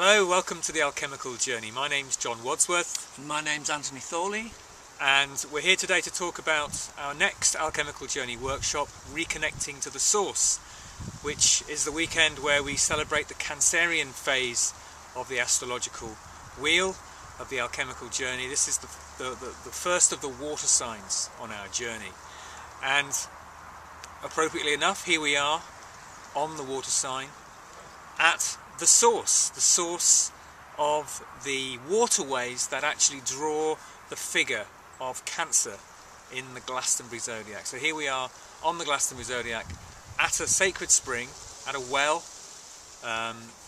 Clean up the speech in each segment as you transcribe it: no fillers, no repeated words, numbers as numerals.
Hello, welcome to the Alchemical journey. My name's John Wadsworth. And my name's Anthony Thorley. And we're here today to talk about our next Alchemical journey workshop, Reconnecting to the Source, which is the weekend where we celebrate the Cancerian phase of the astrological wheel of the alchemical journey. This is the first of the water signs on our journey. And appropriately enough, here we are on the water sign at the source of the waterways that actually draw the figure of Cancer in the Glastonbury Zodiac. So here we are on the Glastonbury Zodiac at a sacred spring, at a well,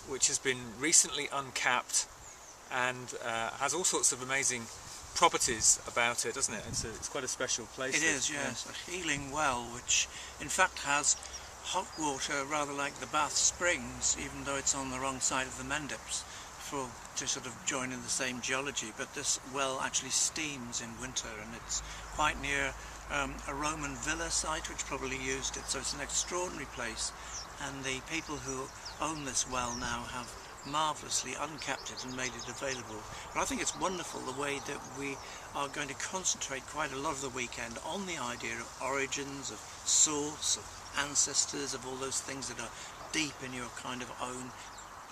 which has been recently uncapped and has all sorts of amazing properties about it, doesn't it? It's quite a special place. It is, yes. A healing well, which in fact has hot water, rather like the Bath Springs, even though it's on the wrong side of the Mendips, to sort of join in the same geology. But this well actually steams in winter, and it's quite near a Roman villa site which probably used it, so it's an extraordinary place. And the people who own this well now have marvellously uncapped it and made it available. But I think it's wonderful the way that we are going to concentrate quite a lot of the weekend on the idea of origins, of source, of ancestors, of all those things that are deep in your kind of own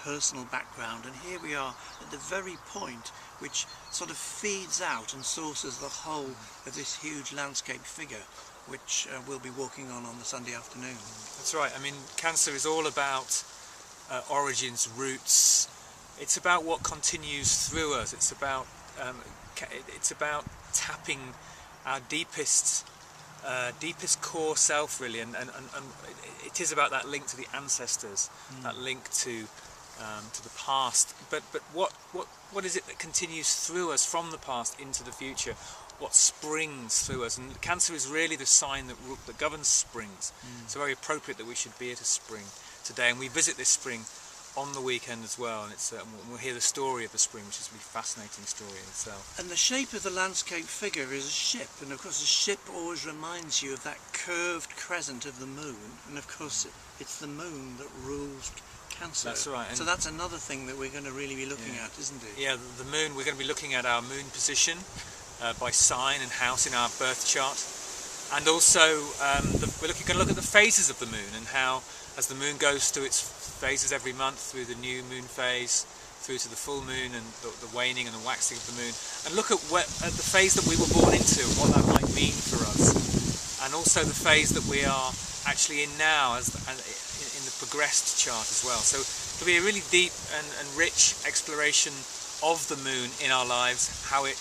personal background. And here we are at the very point which sort of feeds out and sources the whole of this huge landscape figure, which we'll be walking on the Sunday afternoon. That's right. I mean, Cancer is all about origins, roots. It's about what continues through us. It's about tapping our deepest core self, really, and it is about that link to the ancestors, that link to the past. But what is it that continues through us from the past into the future? What springs through us? And Cancer is really the sign that governs springs. It's very appropriate that we should be at a spring today, and we visit this spring on the weekend as well, and we'll hear the story of the spring, which is a really fascinating story in itself. And the shape of the landscape figure is a ship, and of course a ship always reminds you of that curved crescent of the moon, and of course it's the moon that rules Cancer. That's right. So that's another thing that we're going to really be looking at, isn't it? Yeah, the moon, we're going to be looking at our moon position by sign and house in our birth chart, and also we're going to look at the phases of the moon, and how as the moon goes through its phases every month, through the new moon phase, through to the full moon and the waning and the waxing of the moon, and look at the phase that we were born into and what that might mean for us, and also the phase that we are actually in now in the progressed chart as well. So it'll be a really deep and rich exploration of the moon in our lives, how it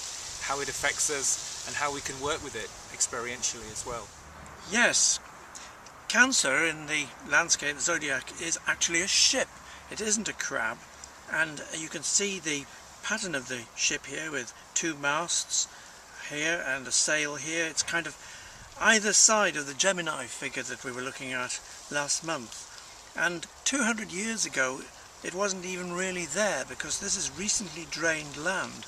affects us and how we can work with it experientially as well. Yes. Cancer in the landscape, the zodiac, is actually a ship. It isn't a crab, and you can see the pattern of the ship here with two masts here and a sail here. It's kind of either side of the Gemini figure that we were looking at last month. And 200 years ago it wasn't even really there, because this is recently drained land,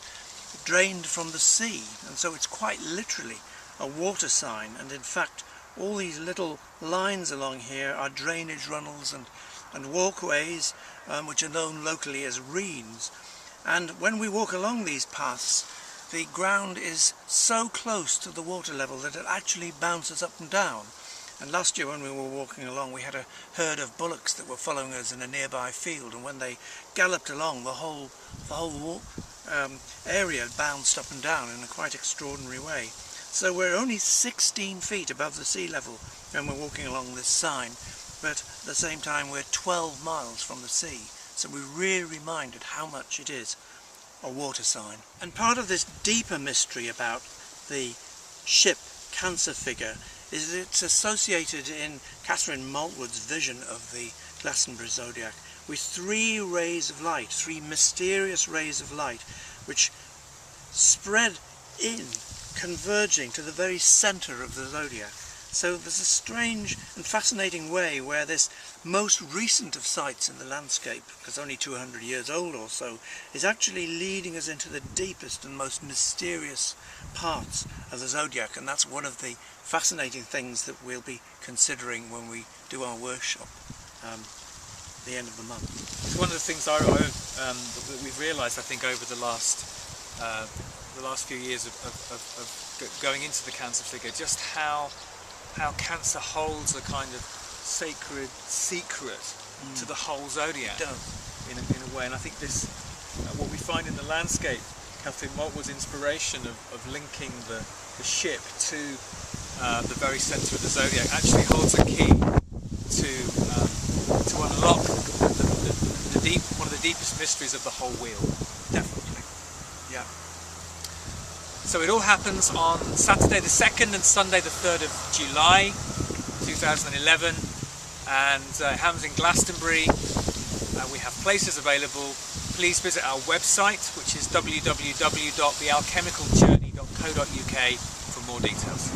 drained from the sea, and so it's quite literally a water sign. And in fact all these little lines along here are drainage runnels and walkways, which are known locally as reeds. And when we walk along these paths, the ground is so close to the water level that it actually bounces up and down. And last year when we were walking along, we had a herd of bullocks that were following us in a nearby field, and when they galloped along, the whole area bounced up and down in a quite extraordinary way. So we're only 16 feet above the sea level when we're walking along this sign, but at the same time we're 12 miles from the sea, so we're really reminded how much it is a water sign. And part of this deeper mystery about the ship Cancer figure is that it's associated in Catherine Maltwood's vision of the Glastonbury Zodiac with three rays of light, three mysterious rays of light, which spread in, converging to the very centre of the zodiac. So there's a strange and fascinating way where this most recent of sights in the landscape, because only 200 years old or so, is actually leading us into the deepest and most mysterious parts of the zodiac, and that's one of the fascinating things that we'll be considering when we do our workshop. the end of the month. It's one of the things that we've realised, I think, over the last few years of going into the Cancer figure, just how Cancer holds a kind of sacred secret to the whole zodiac. It does. In a way, and I think this, what we find in the landscape, Catherine Maltwood's inspiration of linking the ship to the very centre of the zodiac, actually holds a key to unlock one of the deepest mysteries of the whole wheel. Definitely. Yeah. So it all happens on Saturday the 2nd and Sunday the 3rd of July 2011, and it happens in Glastonbury. We have places available. Please visit our website, which is www.thealchemicaljourney.co.uk, for more details.